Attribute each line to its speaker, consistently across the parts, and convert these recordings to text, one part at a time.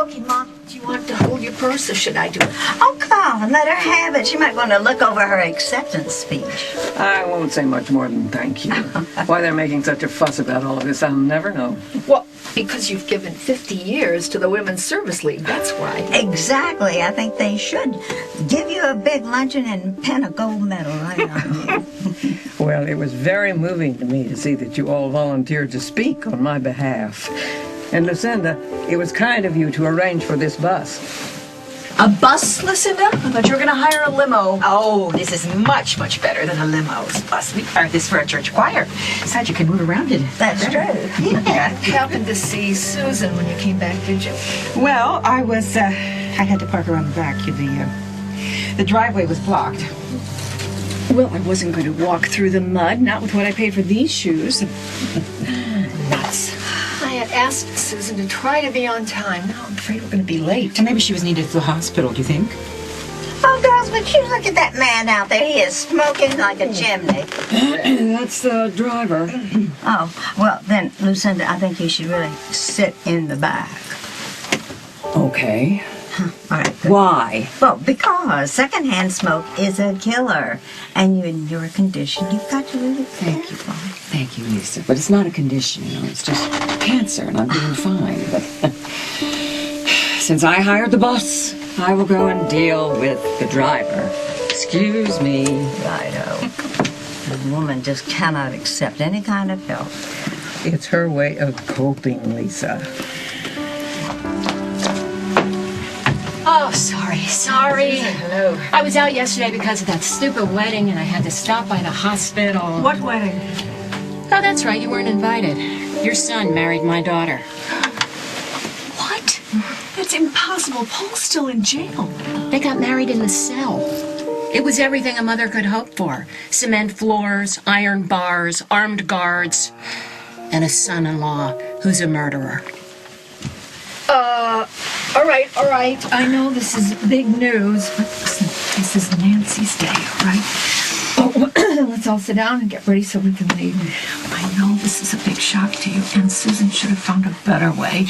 Speaker 1: Okay, Mom, do you want to hold your purse or should I do it?
Speaker 2: Oh, come on, let her have it. She might want to look over her acceptance speech.
Speaker 3: I won't say much more than thank you. Why they're making such a fuss about all of this, I'll never know.
Speaker 1: Well, because you've given 50 years to the Women's Service League, that's why.
Speaker 2: Exactly. I think they should give you a big luncheon and pin a gold medal right on you.
Speaker 3: Well, it was very moving to me to see that you all volunteered to speak on my behalf. And Lucinda, it was kind of you to arrange for this bus.
Speaker 1: A bus, Lucinda? I thought you were going to hire a limo. Oh, this is much, much better than a limo's bus. We hired this for a church choir. Besides, you can move around in it.
Speaker 2: That's true.
Speaker 1: Yeah. You happened to see Susan when you came back, did you?
Speaker 4: Well, I had to park around the back. The driveway was blocked.
Speaker 5: Well, I wasn't going to walk through the mud, not with what I paid for these shoes.
Speaker 1: Nuts. I had asked Susan to try to be on time. Now I'm afraid we're going to be late.
Speaker 4: Maybe she was needed at the hospital, do you think?
Speaker 2: Oh, girls, would you look at that man out there? He is smoking like a chimney.
Speaker 3: That's the driver.
Speaker 2: Oh, well, then, Lucinda, I think you should really sit in the back.
Speaker 3: Okay.
Speaker 2: All right, good.
Speaker 3: Why?
Speaker 2: Well, because secondhand smoke is a killer. And you, in your condition, you've got to really
Speaker 6: Thank you, Bob. Thank you, Lisa. But it's not a condition, it's just cancer, and I'm doing fine. But since I hired the bus, I will go and deal with the driver. Excuse me.
Speaker 2: Righto. The woman just cannot accept any kind of help.
Speaker 3: It's her way of coping, Lisa.
Speaker 7: Oh, sorry.
Speaker 1: Hello.
Speaker 7: I was out yesterday because of that stupid wedding, and I had to stop by the hospital.
Speaker 1: What wedding?
Speaker 7: Oh, that's right, you weren't invited. Your son married my daughter.
Speaker 5: What? That's impossible. Paul's still in jail.
Speaker 7: They got married in the cell. It was everything a mother could hope for. Cement floors, iron bars, armed guards, and a son-in-law who's a murderer.
Speaker 1: All right. I know this is big news, but listen, this is Nancy's day, all right? Oh, let's all sit down and get ready so we can leave. I know this is a big shock to you, and Susan should have found a better way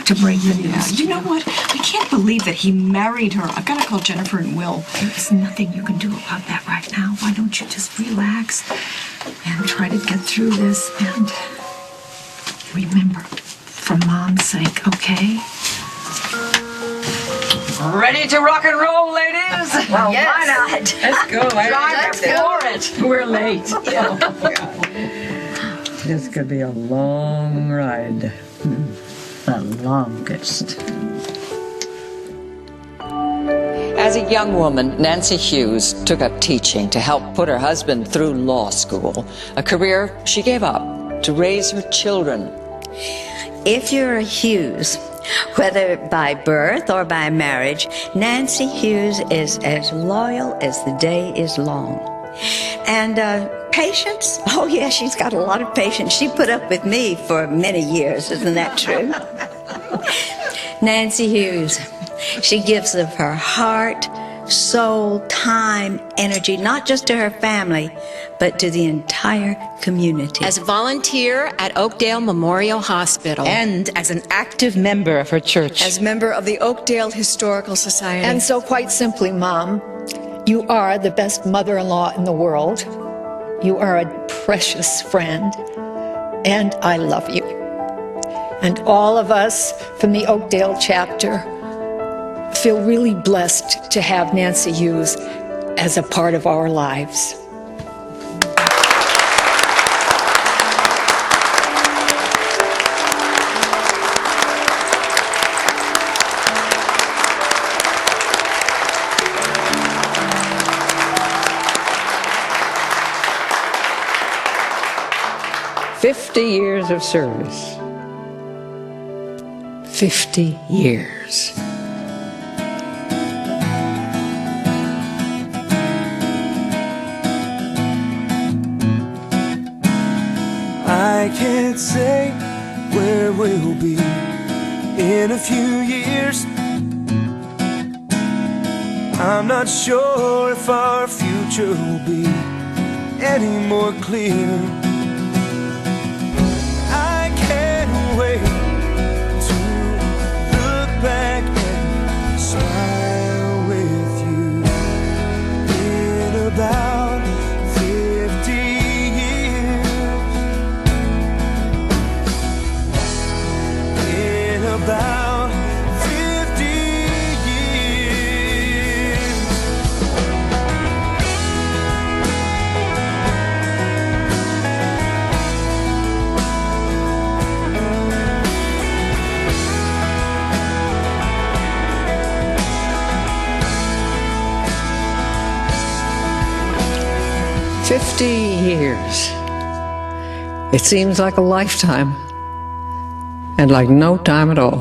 Speaker 1: to break the news.
Speaker 5: You know what? I can't believe that he married her. I've got to call Jennifer and Will.
Speaker 1: There's nothing you can do about that right now. Why don't you just relax and try to get through this and remember, for Mom's sake, okay?
Speaker 3: Ready to rock and roll, ladies?
Speaker 2: Well,
Speaker 1: Yes.
Speaker 2: why not?
Speaker 3: Let's go.
Speaker 1: Let's go.
Speaker 3: for it. We're late. This could be a long ride.
Speaker 2: The longest.
Speaker 6: As a young woman, Nancy Hughes took up teaching to help put her husband through law school, a career she gave up to raise her children.
Speaker 2: If you're a Hughes, whether by birth or by marriage, Nancy Hughes is as loyal as the day is long. And patience? Oh, yeah, she's got a lot of patience. She put up with me for many years, isn't that true? Nancy Hughes, she gives of her heart, soul, time, energy, not just to her family, but to the entire community.
Speaker 7: As a volunteer at Oakdale Memorial Hospital.
Speaker 4: And as an active member of her church.
Speaker 8: As member of the Oakdale Historical Society.
Speaker 9: And so quite simply, Mom, you are the best mother-in-law in the world. You are a precious friend, and I love you. And all of us from the Oakdale chapter feel really blessed to have Nancy Hughes as a part of our lives.
Speaker 3: Years of service.
Speaker 9: 50 years.
Speaker 10: I can't say where we'll be in a few years. I'm not sure if our future will be any more clear. I can't wait to look back
Speaker 6: 50 years. It seems like a lifetime, and like no time at all.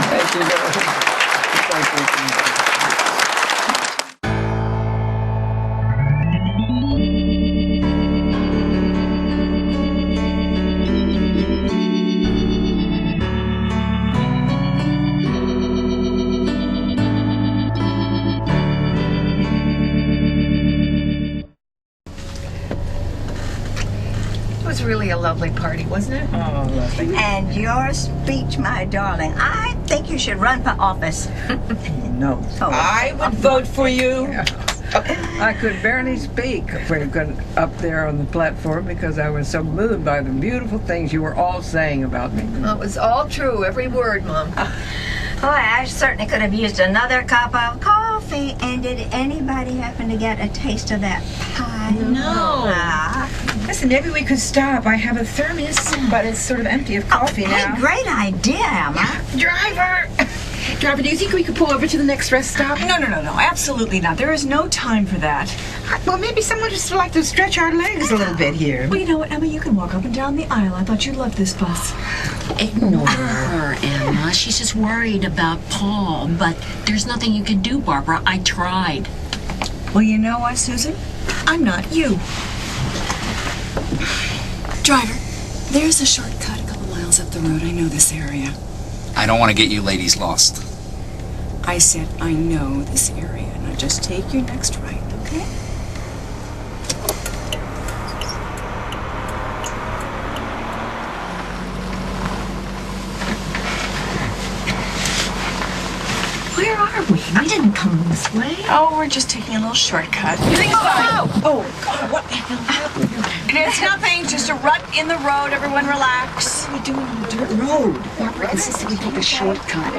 Speaker 3: Thank you, Lord. Thank you.
Speaker 1: It was really a lovely party, wasn't it?
Speaker 3: Oh, lovely.
Speaker 2: And your speech, my darling, I think you should run for office.
Speaker 3: No.
Speaker 2: Oh,
Speaker 4: I would vote for you.
Speaker 3: I could barely speak up there on the platform because I was so moved by the beautiful things you were all saying about me.
Speaker 1: Well, it was all true, every word, Mom.
Speaker 2: Boy, I certainly could have used another cup of coffee. And did anybody happen to get a taste of that pie?
Speaker 7: No.
Speaker 4: Listen, maybe we could stop. I have a thermos, but it's sort of empty of coffee now.
Speaker 2: Hey, great idea, Emma.
Speaker 4: Driver, do you think we could pull over to the next rest stop?
Speaker 5: No, absolutely not. There is no time for that.
Speaker 4: Well, maybe someone just would like to stretch our legs a little bit here.
Speaker 5: Well, you know what, Emma? You can walk up and down the aisle. I thought you'd love this bus.
Speaker 7: Ignore her, Emma. She's just worried about Paul. But there's nothing you can do, Barbara. I tried.
Speaker 5: Well, you know what, Susan? I'm not you.
Speaker 8: Driver, there's a shortcut a couple miles up the road. I know this area.
Speaker 11: I don't want to get you ladies lost.
Speaker 8: I said I know this area. Now just take your next right, okay?
Speaker 1: Where are we? We didn't come this way.
Speaker 5: Oh, we're just taking a little shortcut. Oh, God, what the hell happened? It's nothing, just a rut in the road. Everyone relax.
Speaker 6: What are we doing on a dirt road?
Speaker 1: Barbara insisted we take a shortcut.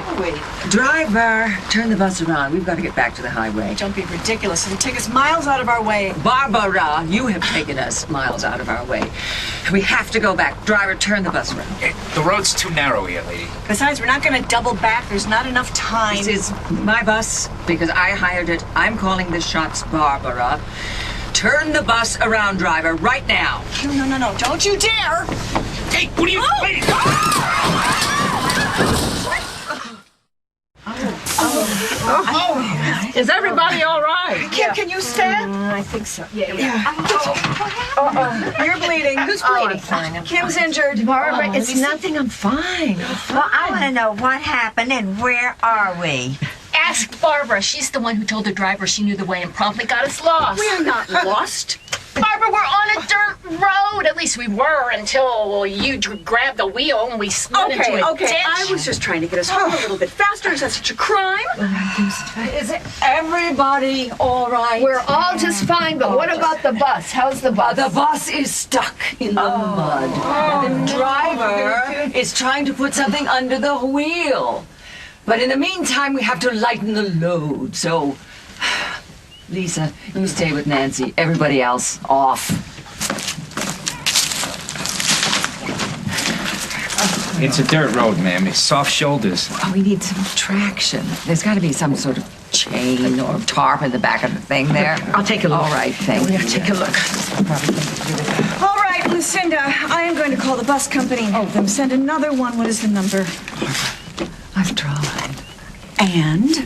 Speaker 6: Driver, turn the bus around. We've got to get back to the highway.
Speaker 5: Don't be ridiculous. It'll take us miles out of our way.
Speaker 6: Barbara, you have taken us miles out of our way. We have to go back. Driver, turn the bus around.
Speaker 11: The road's too narrow here, lady.
Speaker 5: Besides, we're not going to double back. There's not enough time.
Speaker 6: This is my bus because I hired it. I'm calling the shots, Barbara. Turn the bus around, driver, right now.
Speaker 5: No. Don't you dare!
Speaker 11: Hey, what are you... Lady!
Speaker 3: Is everybody all right?
Speaker 5: Kim, can you stand?
Speaker 1: I think so. Yeah.
Speaker 5: You're bleeding. Who's bleeding? Kim's injured.
Speaker 1: Barbara, it's nothing. I'm fine.
Speaker 2: Well, I want to know what happened and where are we?
Speaker 7: Ask Barbara. She's the one who told the driver she knew the way and promptly got us lost.
Speaker 5: We're not lost.
Speaker 7: Barbara, we're on a dirt road. At least we were until you grabbed the wheel and we slid into a ditch.
Speaker 5: I was just trying to get us home a little bit faster. Is that such a crime?
Speaker 6: Is everybody all right?
Speaker 1: We're all just fine, but what about the bus? How's the bus?
Speaker 6: The bus is stuck in the mud. And the driver is trying to put something under the wheel. But in the meantime, we have to lighten the load. So, Lisa, you stay with Nancy. Everybody else, off.
Speaker 11: It's a dirt road, ma'am. It's soft shoulders.
Speaker 6: Oh, we need some traction. There's got to be some sort of chain or tarp in the back of the thing there.
Speaker 4: I'll take a look.
Speaker 6: All right, thank you.
Speaker 4: Take a look.
Speaker 5: All right, Lucinda. I am going to call the bus company and have them send another one. What is the number?
Speaker 6: I've tried.
Speaker 5: And?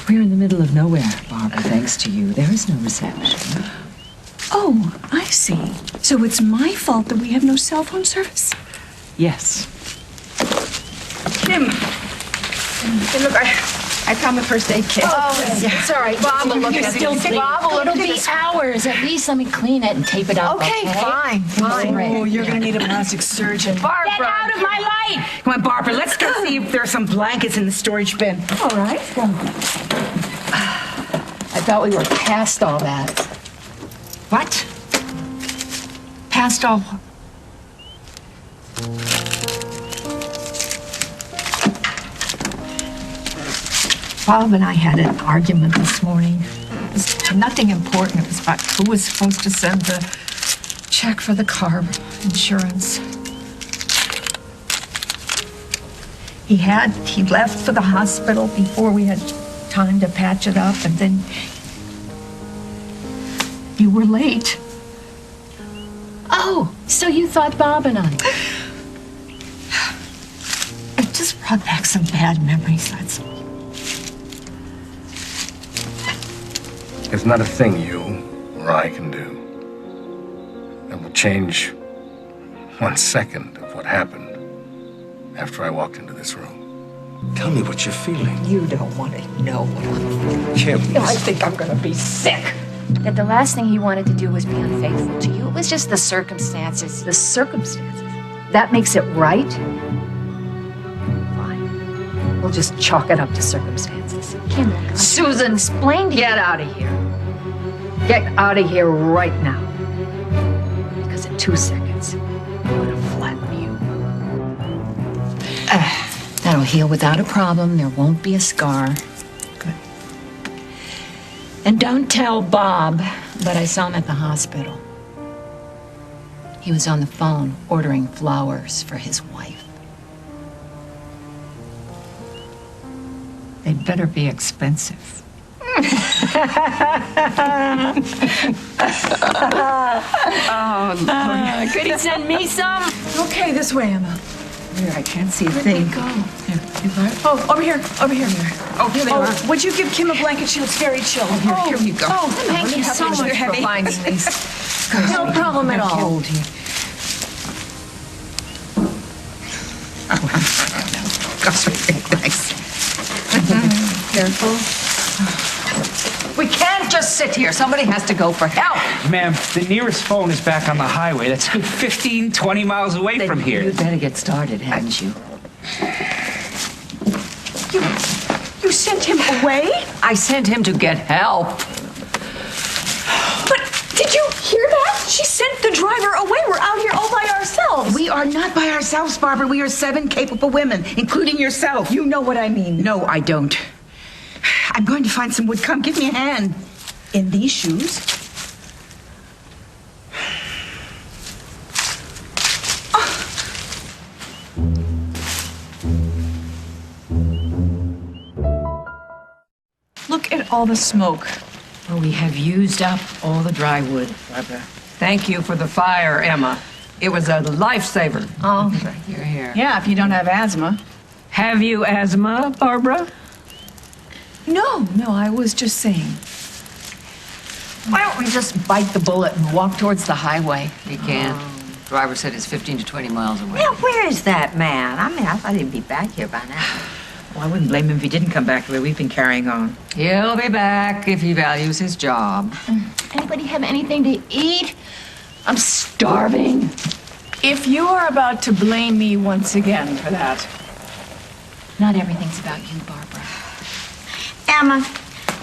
Speaker 6: We're in the middle of nowhere, Barbara, thanks to you. There is no reception.
Speaker 5: Oh, I see. So it's my fault that we have no cell phone service?
Speaker 6: Yes.
Speaker 4: Kim. Hey, look, I found the first aid kit.
Speaker 1: Oh, it's all right. Bob will look at it.
Speaker 7: Bob, it'll be hours. At least let me clean it and tape it up.
Speaker 1: Okay, fine.
Speaker 5: Oh, you're going to need a plastic surgeon.
Speaker 1: Barbara.
Speaker 7: Get out of my light!
Speaker 4: Come on, Barbara, let's go see if there are some blankets in the storage bin.
Speaker 1: All right. I thought we were past all that.
Speaker 4: What?
Speaker 1: Past all. Bob and I had an argument this morning. It was nothing important. It was about who was supposed to send the check for the car insurance. He left for the hospital before we had time to patch it up, and then you were late.
Speaker 7: Oh, so you thought Bob and I.
Speaker 1: It just brought back some bad memories, that's all.
Speaker 12: There's not a thing you or I can do that will change 1 second of what happened after I walked into this room. Tell me what you're feeling.
Speaker 1: You don't want to know what I'm feeling.
Speaker 12: Kim.
Speaker 1: I think I'm gonna be sick.
Speaker 7: That the last thing he wanted to do was be unfaithful to you. It was just the circumstances.
Speaker 1: The circumstances. That makes it right? Fine. We'll just chalk it up to circumstances.
Speaker 7: Kim,
Speaker 1: Susan, explain to get out of here. Get out of here right now. Because in 2 seconds, I'm gonna flatten you.
Speaker 7: that'll heal without a problem. There won't be a scar.
Speaker 1: Good.
Speaker 7: And don't tell Bob, but I saw him at the hospital. He was on the phone ordering flowers for his wife.
Speaker 1: They'd better be expensive.
Speaker 7: Could he send me some?
Speaker 4: Okay, this way, Emma.
Speaker 1: Here, I can't see a
Speaker 7: Where'd
Speaker 1: thing.
Speaker 7: they go?
Speaker 1: Here, you got it?
Speaker 4: Oh, over here, over here.
Speaker 1: Oh, here they are.
Speaker 4: Would you give Kim a blanket? She looks very chilled.
Speaker 1: Here you go.
Speaker 7: Oh, thank you so much
Speaker 1: for
Speaker 7: for
Speaker 1: finding these.
Speaker 4: No problem at all.
Speaker 1: Cold here. Gosh, thanks. Careful. We can't just sit here. Somebody has to go for help.
Speaker 11: Ma'am, the nearest phone is back on the highway. That's a good 15, 20 miles away from here.
Speaker 1: You'd better get started, hadn't you?
Speaker 4: You sent him away?
Speaker 1: I sent him to get help.
Speaker 4: But did you hear that? She sent the driver away. We're out here all by ourselves.
Speaker 13: We are not by ourselves, Barbara. We are 7 capable women, including yourself.
Speaker 4: You know what I mean.
Speaker 13: No, I don't. I'm going to find some wood. Come, give me a hand.
Speaker 4: In these shoes? Look at all the smoke.
Speaker 3: Well, we have used up all the dry wood, Barbara. Thank you for the fire, Emma. It was a lifesaver.
Speaker 1: Oh, you're here.
Speaker 4: Yeah, if you don't have asthma.
Speaker 3: Have you asthma, Barbara?
Speaker 4: No, I was just saying.
Speaker 1: Why don't we just bite the bullet and walk towards the highway?
Speaker 6: We can't. Driver said it's 15 to 20 miles away.
Speaker 2: Yeah, where is that man? I mean, I thought he'd be back here by now.
Speaker 6: Well, I wouldn't blame him if he didn't come back the way we've been carrying on. He'll be back if he values his job.
Speaker 7: Anybody have anything to eat? I'm starving.
Speaker 4: If you are about to blame me once again for that.
Speaker 7: Not everything's about you, Barbara.
Speaker 2: Emma,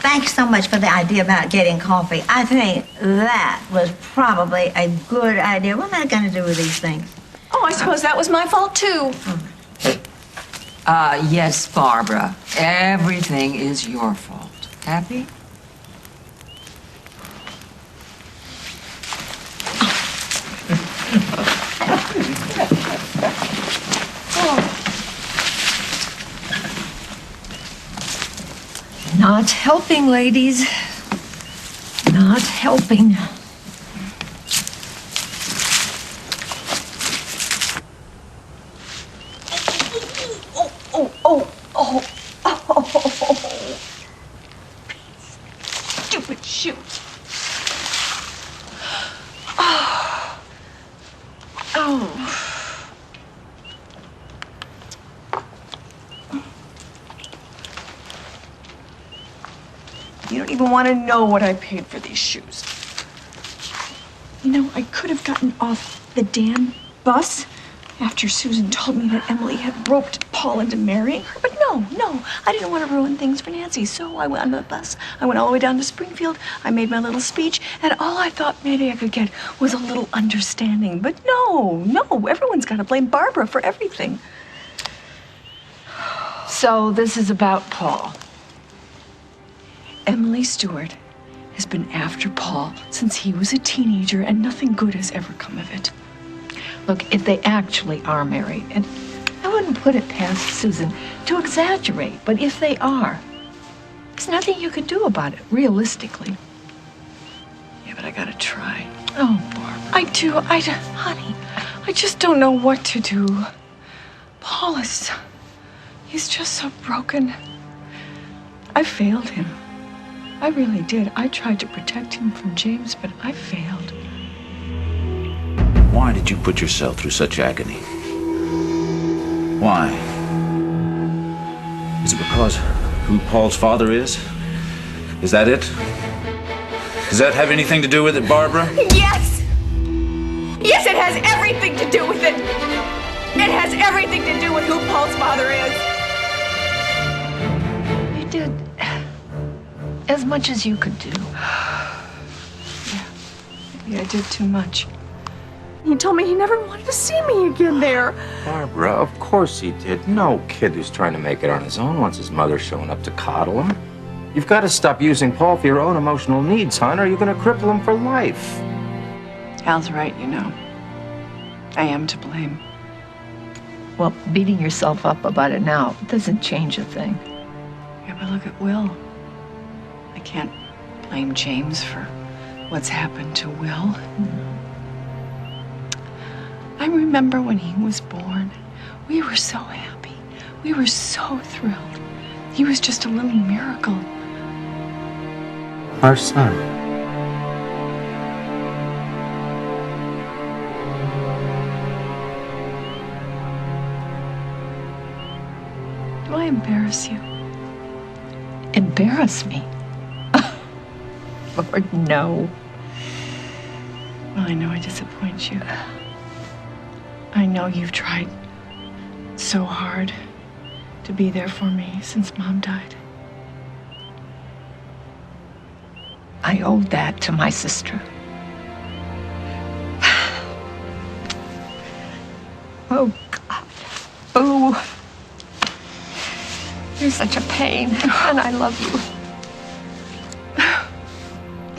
Speaker 2: thanks so much for the idea about getting coffee. I think that was probably a good idea. What am I going to do with these things?
Speaker 4: Oh, I suppose that was my fault, too.
Speaker 6: Yes, Barbara. Everything is your fault. Happy?
Speaker 1: Not helping, ladies. Not helping.
Speaker 4: Stupid shoe. You don't even want to know what I paid for these shoes. You know, I could have gotten off the damn bus after Susan told me that Emily had roped Paul into marrying her. But no, I didn't want to ruin things for Nancy. So I went on the bus. I went all the way down to Springfield. I made my little speech. And all I thought maybe I could get was a little understanding. But no, everyone's got to blame Barbara for everything.
Speaker 1: So this is about Paul.
Speaker 4: Emily Stewart has been after Paul since he was a teenager, and nothing good has ever come of it.
Speaker 1: Look, if they actually are married, and I wouldn't put it past Susan to exaggerate, but if they are, there's nothing you can do about it, realistically.
Speaker 4: Yeah, but I gotta try.
Speaker 1: Oh, Barbara.
Speaker 4: Honey, I just don't know what to do. Paul he's just so broken. I failed him. I really did. I tried to protect him from James, but I failed.
Speaker 14: Why did you put yourself through such agony? Why? Is it because who Paul's father is? Is that it? Does that have anything to do with it, Barbara?
Speaker 4: Yes! Yes, it has everything to do with it! It has everything to do with who Paul's father is!
Speaker 1: You did as much as you could do.
Speaker 4: Yeah, maybe I did too much. He told me he never wanted to see me again there.
Speaker 15: Barbara, of course he did. No kid who's trying to make it on his own wants his mother showing up to coddle him. You've got to stop using Paul for your own emotional needs, hon, or you're going to cripple him for life.
Speaker 4: Al's right, you know. I am to blame.
Speaker 1: Well, beating yourself up about it now doesn't change a thing.
Speaker 4: Yeah, but look at Will. I can't blame James for what's happened to Will. I remember when he was born, we were so happy. We were so thrilled. He was just a little miracle.
Speaker 15: Our son.
Speaker 4: Do I embarrass you?
Speaker 1: Embarrass me? Lord, no.
Speaker 4: Well, I know I disappoint you. I know you've tried so hard to be there for me since Mom died.
Speaker 1: I owed that to my sister. Oh, God. Oh. You're such a pain, and I love you.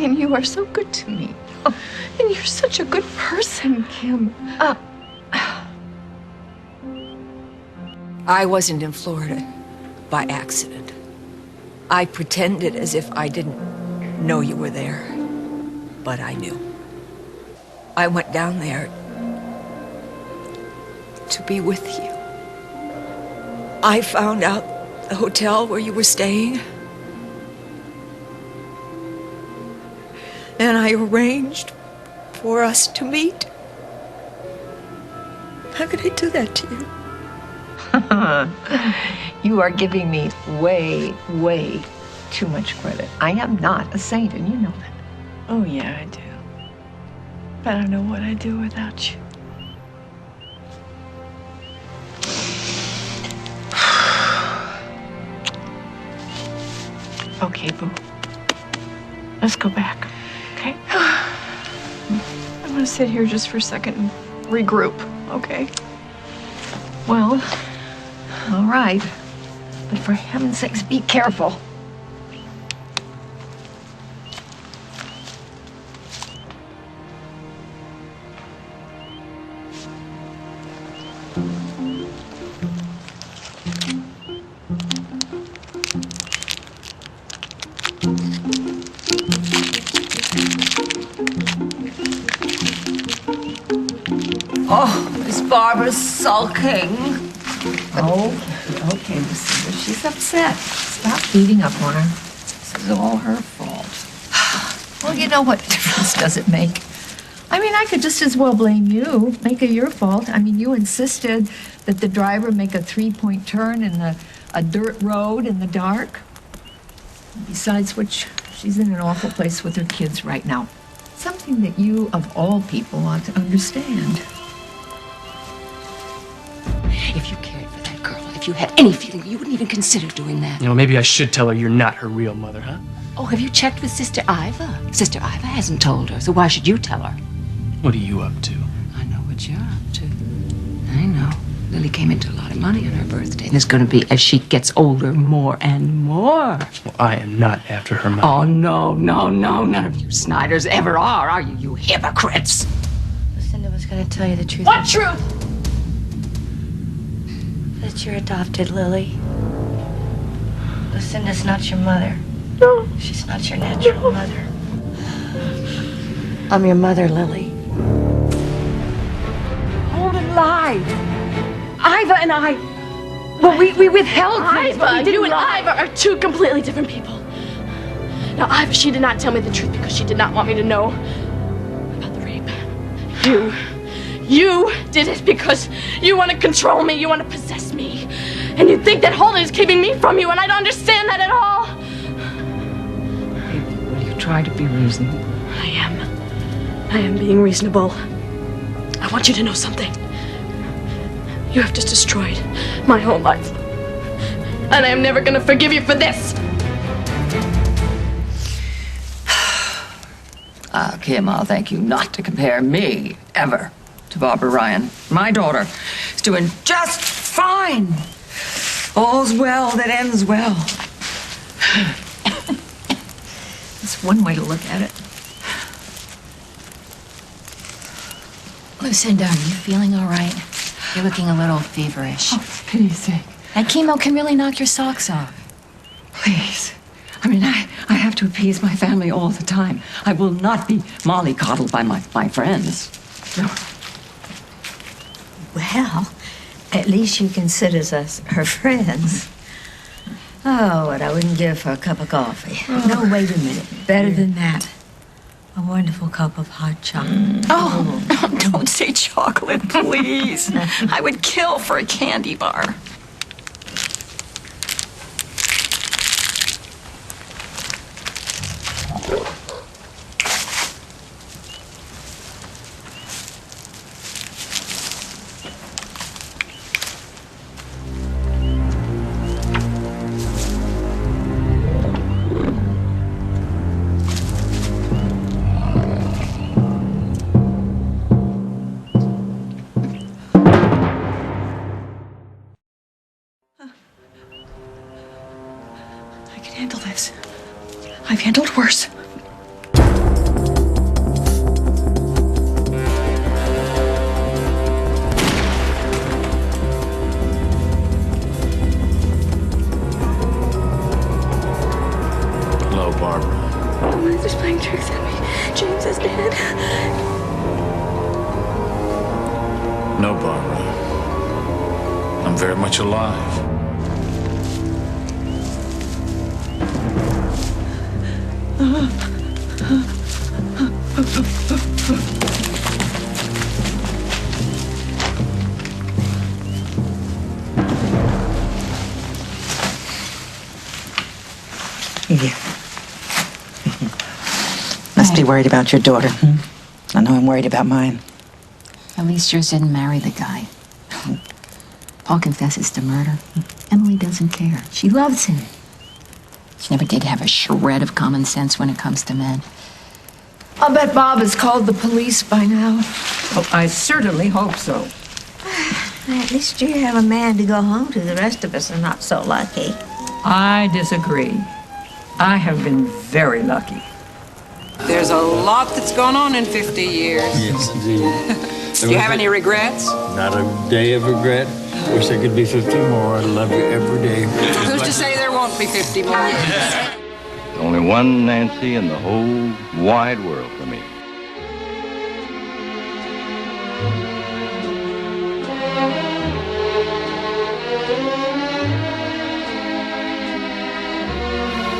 Speaker 4: And you are so good to me. And you're such a good person, Kim.
Speaker 16: I wasn't in Florida by accident. I pretended as if I didn't know you were there, but I knew. I went down there to be with you. I found out the hotel where you were staying, and I arranged for us to meet. How could I do that to you?
Speaker 1: You are giving me way, way too much credit. I am not a saint, and you know that.
Speaker 4: Oh, yeah, I do. But I don't know what I'd do without you. Okay, boo. Let's go back, okay? I'm gonna sit here just for a second and regroup, okay?
Speaker 1: Well, all right. But for heaven's sakes, be careful.
Speaker 16: Oh, Miss Barbara's sulking.
Speaker 1: Okay, Lucinda, she's upset. Stop beating up on her. This is all her fault. Well, you know what difference does it make? I mean, I could just as well blame you, make it your fault. I mean, you insisted that the driver make a 3-point turn in a dirt road in the dark. Besides which, she's in an awful place with her kids right now. Something that you, of all people, ought to understand.
Speaker 7: If you cared for that girl, if you had any feeling, you wouldn't even consider doing that.
Speaker 11: You know, maybe I should tell her you're not her real mother, huh?
Speaker 7: Oh, have you checked with Sister Iva? Sister Iva hasn't told her, so why should you tell her?
Speaker 11: What are you up to?
Speaker 7: I know what you're up to. I know. Lily came into a lot of money on her birthday, and there's going to be, as she gets older, more and more.
Speaker 11: Well, I am not after her money.
Speaker 7: Oh, no, none of you Snyders ever are you, you hypocrites?
Speaker 5: Lucinda was going to tell you the truth.
Speaker 7: What truth?
Speaker 2: that you're adopted, Lily. Lucinda's not your mother.
Speaker 4: No.
Speaker 2: She's not your natural mother. I'm your mother, Lily.
Speaker 4: Holden lied. Iva and I, well, we withheld things, but we
Speaker 17: Iva,
Speaker 4: didn't
Speaker 17: you and
Speaker 4: lie.
Speaker 17: Iva are two completely different people. Now, Iva, she did not tell me the truth because she did not want me to know about the rape. You did it because you want to control me, you want to possess me. And you think that Holden is keeping me from you, and I don't understand that at all.
Speaker 3: Will you try to be reasonable?
Speaker 17: I am being reasonable. I want you to know something. You have just destroyed my whole life. And I am never going to forgive you for this.
Speaker 6: Kim, I'll thank you not to compare me, ever, to Barbara Ryan. My daughter is doing just fine. All's well that ends well.
Speaker 1: That's one way to look at it.
Speaker 7: Lucinda, are you feeling all right? You're looking a little feverish.
Speaker 6: Oh, for pity's sake.
Speaker 7: That chemo can really knock your socks off.
Speaker 6: Please. I mean, I have to appease my family all the time. I will not be mollycoddled by my friends. No.
Speaker 2: Well, at least she considers us her friends. Oh, what I wouldn't give for a cup of coffee.
Speaker 1: Oh.
Speaker 2: No, wait a minute. Better than that. A wonderful cup of hot chocolate.
Speaker 6: Oh, don't say chocolate, please. I would kill for a candy bar.
Speaker 4: I can handle this. I've handled worse.
Speaker 14: Hello, Barbara.
Speaker 17: Oh, they're just playing tricks at me. James is dead.
Speaker 14: No, Barbara. I'm very much alive.
Speaker 13: You must be worried about your daughter. I know I'm worried about mine.
Speaker 7: At least yours didn't marry the guy. Paul confesses to murder. Emily doesn't care. She loves him. She never did have a shred of common sense when it comes to men.
Speaker 1: I'll bet Bob has called the police by now.
Speaker 3: Oh, I certainly hope so.
Speaker 2: At least you have a man to go home to. The rest of us are not so lucky.
Speaker 3: I disagree. I have been very lucky.
Speaker 13: There's a lot that's gone on in 50 years.
Speaker 18: Yes, indeed.
Speaker 13: Do you have any regrets?
Speaker 18: Not a day of regret. Wish there could be 50 more. I love you every day.
Speaker 13: Who's to say there won't be 50 more?
Speaker 19: Only one Nancy in the whole wide world for me.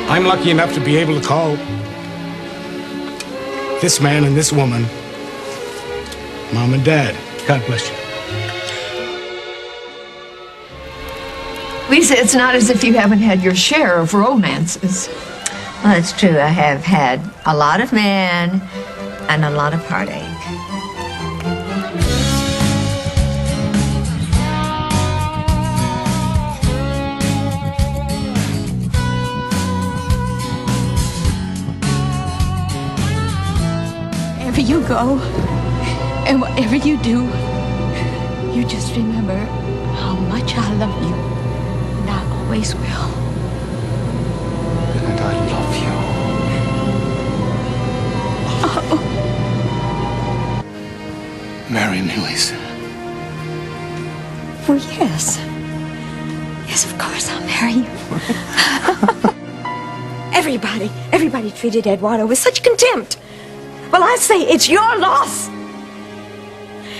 Speaker 20: I'm lucky enough to be able to call this man and this woman Mom and Dad. God bless you.
Speaker 1: Lisa, it's not as if you haven't had your share of romances.
Speaker 2: Well, it's true. I have had a lot of men and a lot of heartache.
Speaker 17: Wherever you go, and whatever you do, you just remember how much I love you, and I always will.
Speaker 18: And I love you.
Speaker 20: Marry me, Lisa.
Speaker 2: Well, yes.
Speaker 21: Everybody treated Eduardo with such contempt. Well, I say it's your loss.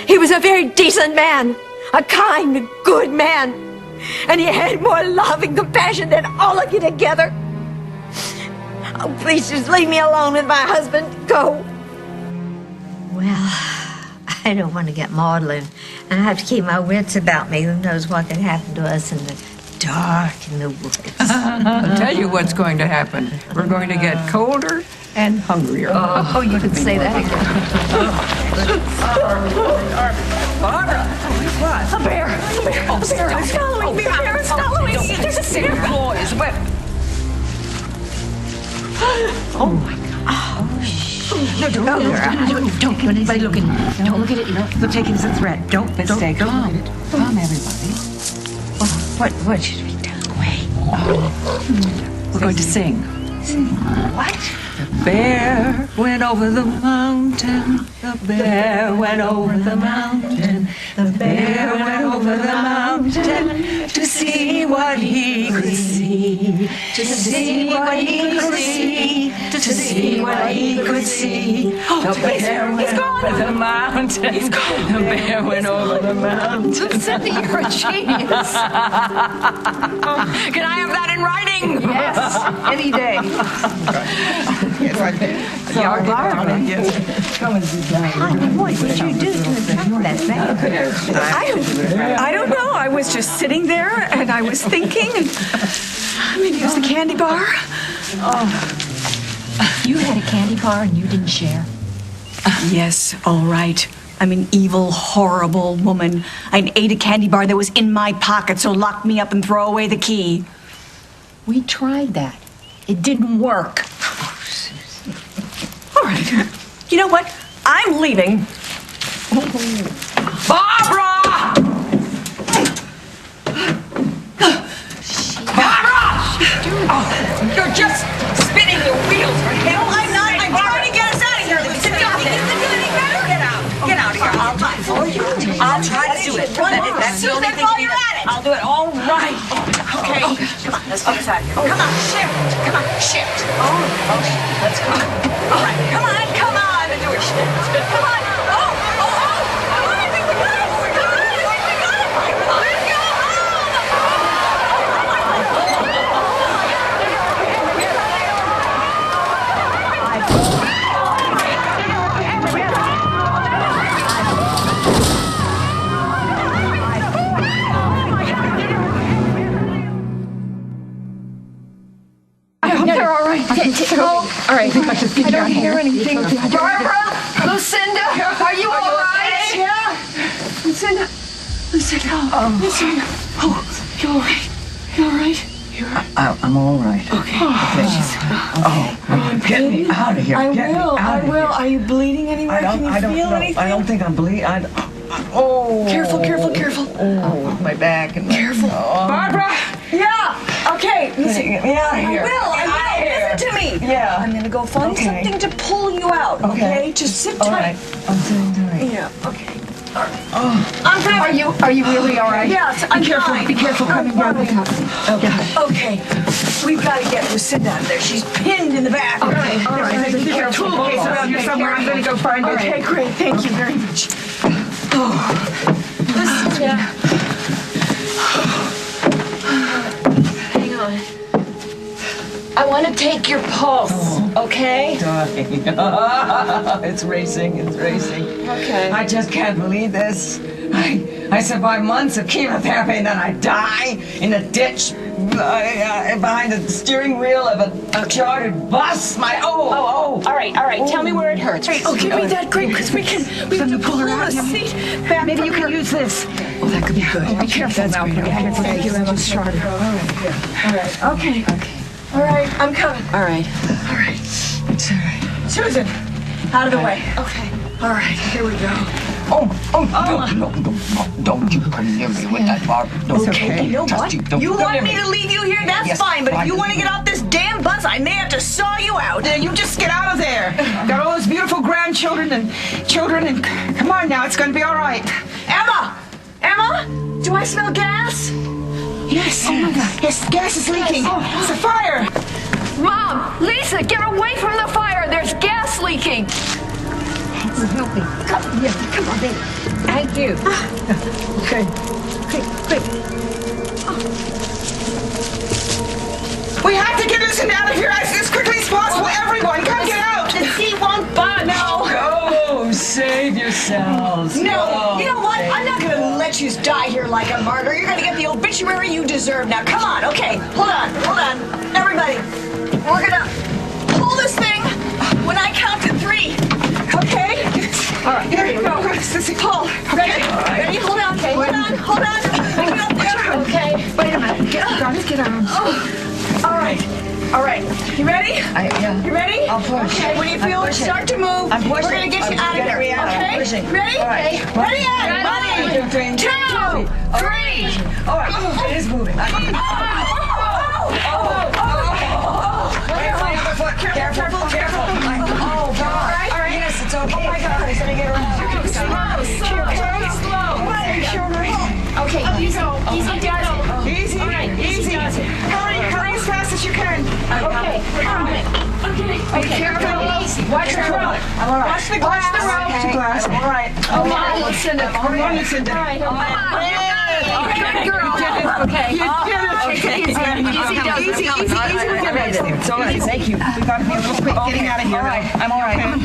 Speaker 21: He was a very decent man, a kind and good man, and he had more love and compassion than all of you together. Oh, please just leave me alone with my husband. Go.
Speaker 2: Well, I don't want to get maudlin, and I have to keep my wits about me. Who knows what could happen to us in the dark in the woods.
Speaker 3: I'll tell you what's going to happen. We're going to get colder and hungrier.
Speaker 1: Oh, you could say that again.
Speaker 3: Barbara! What?
Speaker 4: A bear! A bear!
Speaker 3: Oh,
Speaker 4: A bear is following me! A bear is following me! There's a bear!
Speaker 3: Boys, what?
Speaker 4: Oh my God!
Speaker 6: No, don't keep anybody looking. Don't look at it. They'll take it as a threat. Don't stay calm. Calm, everybody.
Speaker 2: What should we do?
Speaker 3: We're going to sing.
Speaker 2: What?
Speaker 3: The bear went over the mountain. The bear went over the mountain. The bear went over the mountain to see what he could see. To see what he could see. To see what he could see. The bear went over the mountain. He's gone. The bear went over the mountain.
Speaker 1: Cindy, you're a genius.
Speaker 3: Can I have that in writing?
Speaker 1: Yes, any day.
Speaker 3: Barbara, yes. Come and sit down.
Speaker 2: Honey, what did you do to attract that bear?
Speaker 4: I don't know. I was just sitting there and I was thinking, and maybe it was the candy bar.
Speaker 7: You had a candy bar and you didn't share?
Speaker 4: Yes, all right. I'm an evil, horrible woman. I ate a candy bar that was in my pocket, so lock me up and throw away the key.
Speaker 7: We tried that. It didn't work.
Speaker 4: All right. You know what? I'm leaving. Barbara! Barbara! Oh, you're just spinning your wheels, right? No, I'm not. I'm trying to get us out of here. Get out of here. I'll try to do it. That's the only thing you got. I'll do it. All right. Okay. Come on, let's get us out of here. Come on, shift. Come on, shift. Oh, let's go. All right, come on. Do a shift. Come on. Oh. Come on, I think we got it. We got it. Let's go
Speaker 1: They're all right.
Speaker 7: All right,
Speaker 1: I don't hear anything. Barbara? Lucinda? Are you all right?
Speaker 4: Yeah. Lucinda. Oh, you all right? You all right?
Speaker 3: I'm all right.
Speaker 4: Okay.
Speaker 3: Get me out of here.
Speaker 4: I will. Are you bleeding anywhere? Can you feel anything?
Speaker 3: I don't think I'm bleeding.
Speaker 4: Careful.
Speaker 3: Oh, my back and my...
Speaker 4: Careful. Barbara! Yeah! Okay, listen.
Speaker 3: Get me out of here.
Speaker 4: I will. Listen to me.
Speaker 3: Yeah.
Speaker 4: I'm gonna go find something to pull you out, okay? Just sit tight.
Speaker 3: All right. I'm sitting tight.
Speaker 4: Yeah, okay. All right. I'm coming.
Speaker 1: Are you really all right?
Speaker 4: Yes, I'm fine.
Speaker 1: Be careful coming down the top.
Speaker 4: Okay. We've got to get Lucinda out of there. She's pinned in the back.
Speaker 1: All right.
Speaker 4: There's a toolcase around here somewhere. I'm gonna go find it. Okay, great. Thank you very much.
Speaker 1: Lucinda. Hang on. I want to take your pulse, okay?
Speaker 3: It's racing.
Speaker 1: Okay.
Speaker 3: I just can't believe this. I survived months of chemotherapy and then I die in a ditch behind the steering wheel of a chartered bus.
Speaker 1: All right. Tell me where it hurts.
Speaker 4: Oh, give me that grape, because we can pull her out.
Speaker 1: Seat back.
Speaker 4: Maybe you can use this.
Speaker 3: Oh, that could be good.
Speaker 1: Be careful now. Be careful.
Speaker 4: Thank you, Emma. Chartered. All right. Okay. All right, I'm coming.
Speaker 1: All right.
Speaker 3: It's all right.
Speaker 4: Susan, out of the way.
Speaker 1: Okay.
Speaker 4: All right, here we go.
Speaker 3: Don't you come near me with that, Barbara.
Speaker 4: Okay, you know what? You want me to leave you here? That's fine, but if you want to get off this damn bus, I may have to saw you out.
Speaker 13: You just get out of there. Got all those beautiful grandchildren and children, and come on now, it's gonna be all right.
Speaker 4: Emma, do I smell gas?
Speaker 13: Yes. Oh my God. Yes, gas is leaking. It's a fire.
Speaker 1: Mom! Lisa, get away from the fire! There's gas leaking! Help me. Come on, baby. Thank you. Okay. Quick.
Speaker 13: We have to get Listen out of here as quickly as possible. Everyone, come get out.
Speaker 5: The sea won't budge.
Speaker 13: No.
Speaker 11: Go, save yourselves.
Speaker 5: No, you know what? I'm not going to let you die here like a martyr. You're going to get the obituary you deserve. Now, come on. Okay, hold on. Everybody, we're going to pull this thing when I count to 3. Okay?
Speaker 13: All right, here you go. Sissy, pull.
Speaker 5: Ready? Ready? Hold on. Okay. Hold on. Pick it up there. Okay.
Speaker 1: Wait a minute. Get on.
Speaker 5: All right. You ready?
Speaker 1: Yeah.
Speaker 5: You ready?
Speaker 1: I'll push.
Speaker 5: Okay, when you feel it start to move,
Speaker 1: I'm pushing.
Speaker 5: we're going to get you out of there. Okay?
Speaker 1: I'm pushing.
Speaker 5: Ready?
Speaker 1: All right.
Speaker 5: Okay. Ready?
Speaker 13: Ready?
Speaker 5: 2, 3.
Speaker 13: All right, it is moving. Careful. Oh, God. All right. Yes, it's okay. Oh, my God. Let me get around. Slow.
Speaker 5: Okay, easy, does it.
Speaker 13: Easy. Hurry as fast as you can.
Speaker 5: Okay.
Speaker 1: Be careful.
Speaker 5: Watch the road.
Speaker 13: I'm all right.
Speaker 5: Watch the glass.
Speaker 13: I'm all right.
Speaker 1: Come on, Lucinda.
Speaker 13: Come on, Lucinda.
Speaker 1: Come on. Good girl. Okay.
Speaker 13: You did it.
Speaker 1: Take it easy.
Speaker 13: Easy. It's all right. Thank you. We got to be a little quick getting out of here. I'm all right. Hold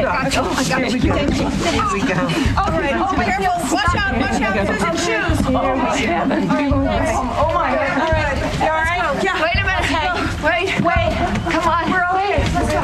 Speaker 13: on.
Speaker 1: Here we go.
Speaker 5: All right. Oh, careful. Watch out. Susan's shoes.
Speaker 13: Oh, my God. All right. You all right?
Speaker 1: Yeah. Wait a minute. Wait. Come on. We're okay. Let's go.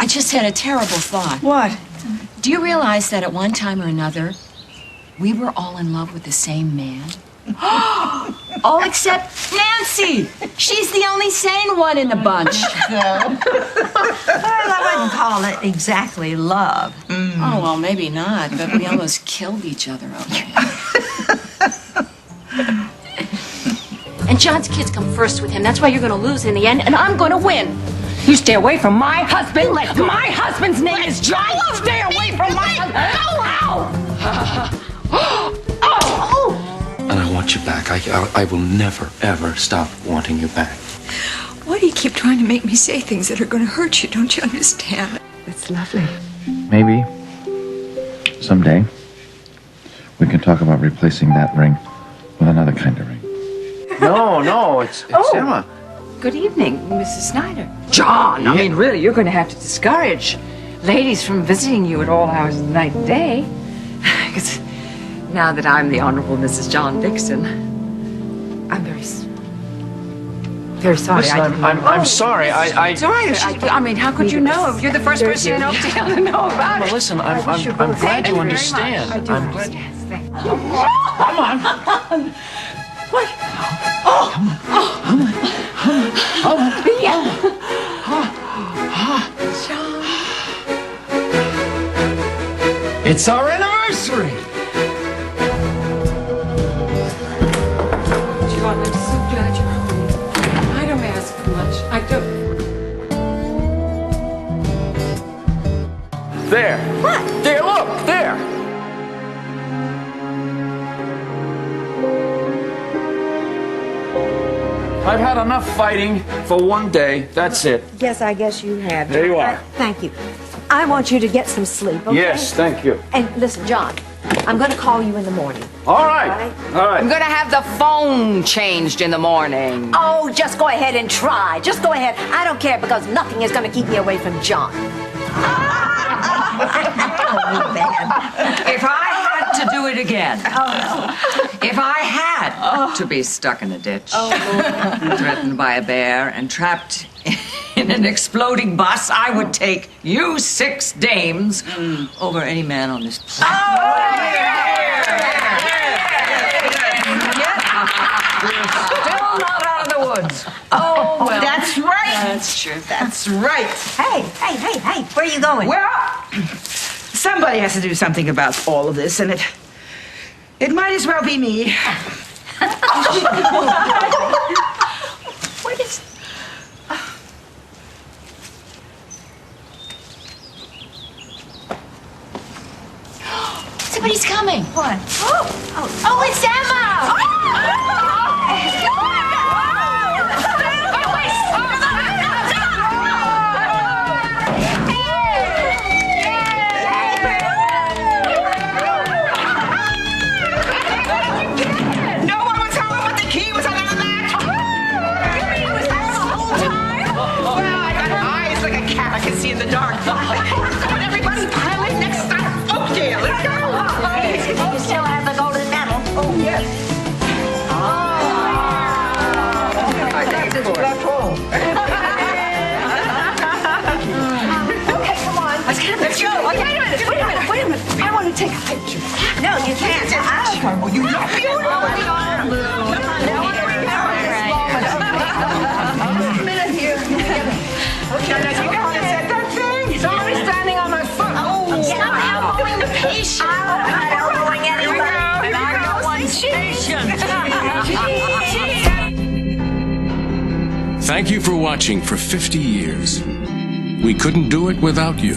Speaker 7: I just had a terrible thought.
Speaker 13: What?
Speaker 7: Do you realize that at one time or another, we were all in love with the same man? All except Nancy! She's the only sane one in the bunch.
Speaker 16: Well, I wouldn't call it exactly love.
Speaker 7: Oh, well, maybe not, but we almost killed each other over it. And John's kids come first with him. That's why you're going to lose in the end, and I'm going to win.
Speaker 3: You stay away from my husband. My husband's name is John. Stay away from my husband.
Speaker 15: And I want you back. I will never, ever stop wanting you back.
Speaker 16: Why do you keep trying to make me say things that are going to hurt you? Don't you understand?
Speaker 17: It's lovely.
Speaker 14: Maybe someday we can talk about replacing that ring with another kind of ring.
Speaker 15: No, it's Emma.
Speaker 7: Good evening, Mrs. Snyder.
Speaker 3: John, I mean, really, you're going to have to discourage ladies from visiting you at all hours of the night and day. Because now that I'm the Honorable Mrs. John Dixon, I'm very sorry.
Speaker 15: Listen, I'm sorry.
Speaker 3: It's all right. I mean, how could you know? You're the first person in Oakdale to know about it.
Speaker 15: Well, listen, I'm glad you understand.
Speaker 3: I do understand.
Speaker 15: Come on.
Speaker 3: What?
Speaker 15: It's our anniversary.
Speaker 3: John, I'm so glad you're home. I don't ask for much. I don't.
Speaker 15: There. What? There, look, there. I've had enough fighting for one day. That's it.
Speaker 21: Yes, I guess you have.
Speaker 15: There you are.
Speaker 21: Thank you. I want you to get some sleep, okay?
Speaker 15: Yes, thank you.
Speaker 21: And listen, John, I'm going to call you in the morning.
Speaker 15: All right.
Speaker 3: I'm going to have the phone changed in the morning.
Speaker 21: Oh, just go ahead and try. Just go ahead. I don't care because nothing is going to keep me away from John.
Speaker 6: If I had to do it again, if I had to be stuck in a ditch, threatened by a bear and trapped in
Speaker 13: in an exploding bus, I would take you 6 dames over any man on this planet. Still not out of the woods. Oh, well.
Speaker 9: That's right.
Speaker 13: That's true.
Speaker 9: That's right.
Speaker 21: Hey, where are you going?
Speaker 9: Well, somebody has to do something about all of this, and it might as well be me.
Speaker 21: What is...
Speaker 7: Somebody's coming.
Speaker 21: What?
Speaker 7: Oh, it's Emma!
Speaker 9: No one was home, but the key was under the mat. You was there the whole time? Well, I got eyes like a cat. I can see in the dark. Come on, everybody, pile in next stop, Oakdale. Let's go.
Speaker 21: You still have the golden medal.
Speaker 9: Oh, yes. I got this left home.
Speaker 21: Okay, come on.
Speaker 9: Let's go.
Speaker 21: Wait a minute. I want to take a picture. No, you can't.
Speaker 9: Oh, you love me?
Speaker 21: A minute here.
Speaker 9: Okay, now you gotta set that thing.
Speaker 21: Somebody's standing on my foot.
Speaker 9: Oh,
Speaker 21: stop elbowing the patient. I'm not elbowing anybody.
Speaker 9: And I got one
Speaker 22: Thank you for watching for 50 years. We couldn't do it without you.